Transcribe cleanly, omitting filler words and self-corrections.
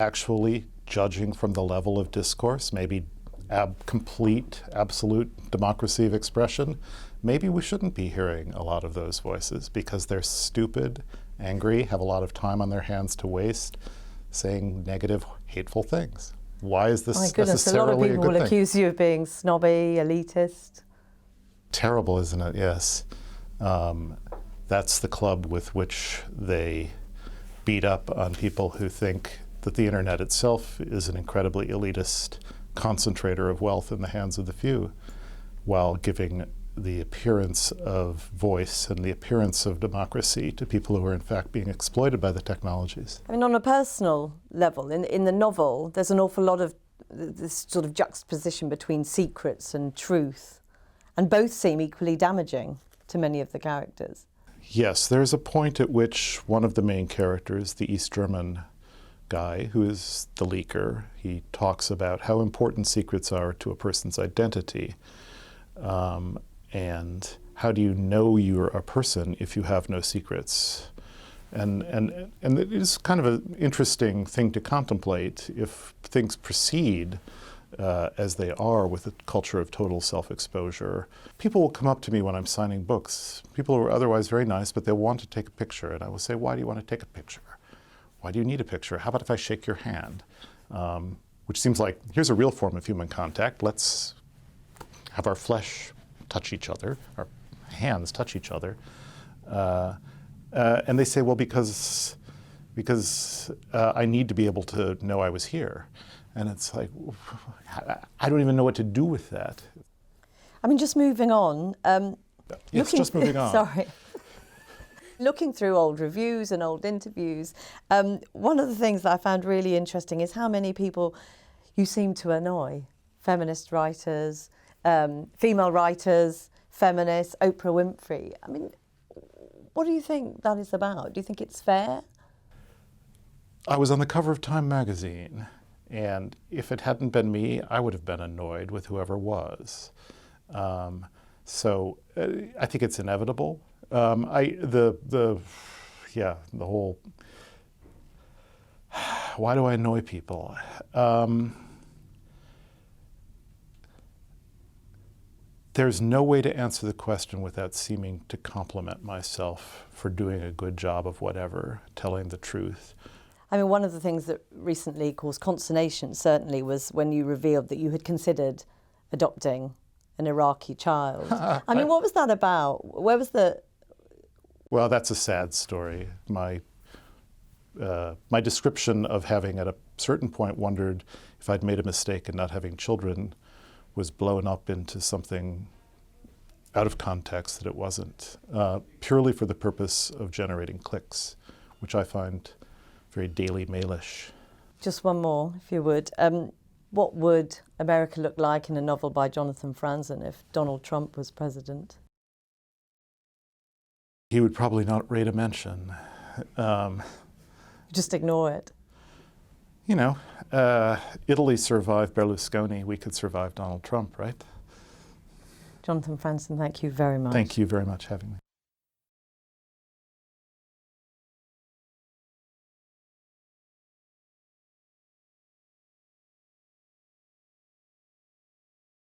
Actually judging from the level of discourse, maybe complete, absolute democracy of expression, maybe we shouldn't be hearing a lot of those voices because they're stupid, angry, have a lot of time on their hands to waste, saying negative, hateful things. Why is this necessarily a good thing? A lot of people will accuse you of being snobby, elitist. Terrible, isn't it? Yes. That's the club with which they beat up on people who think that the internet itself is an incredibly elitist concentrator of wealth in the hands of the few, while giving the appearance of voice and the appearance of democracy to people who are in fact being exploited by the technologies. I mean, on a personal level, in the novel, there's an awful lot of this sort of juxtaposition between secrets and truth, and both seem equally damaging to many of the characters. Yes, there's a point at which one of the main characters, the East German guy who is the leaker, he talks about how important secrets are to a person's identity. And how do you know you're a person if you have no secrets? And it is kind of an interesting thing to contemplate if things proceed as they are with a culture of total self-exposure. People will come up to me when I'm signing books. People who are otherwise very nice, but they'll want to take a picture. And I will say, why do you want to take a picture? Why do you need a picture? How about if I shake your hand? Which seems like, here's a real form of human contact. Let's have our flesh touch each other, our hands touch each other. And they say, well, because I need to be able to know I was here. And it's like, I don't even know what to do with that. I mean, just moving on. Yes, just moving on. Sorry. Looking through old reviews and old interviews, one of the things that I found really interesting is how many people you seem to annoy. Feminist writers, female writers, feminists, Oprah Winfrey. I mean, what do you think that is about? Do you think it's fair? I was on the cover of Time magazine, and if it hadn't been me, I would have been annoyed with whoever was. So I think it's inevitable. The whole, why do I annoy people? There's no way to answer the question without seeming to compliment myself for doing a good job of whatever, telling the truth. I mean, one of the things that recently caused consternation, certainly, was when you revealed that you had considered adopting an Iraqi child. I mean, what was that about? Where was the... Well, that's a sad story. My description of having at a certain point wondered if I'd made a mistake in not having children was blown up into something out of context that it wasn't, purely for the purpose of generating clicks, which I find very Daily Mailish. Just one more, if you would. What would America look like in a novel by Jonathan Franzen if Donald Trump was president? He would probably not rate a mention. Just ignore it. You know, Italy survived Berlusconi, we could survive Donald Trump, right? Jonathan Franzen, thank you very much. Thank you very much for having me.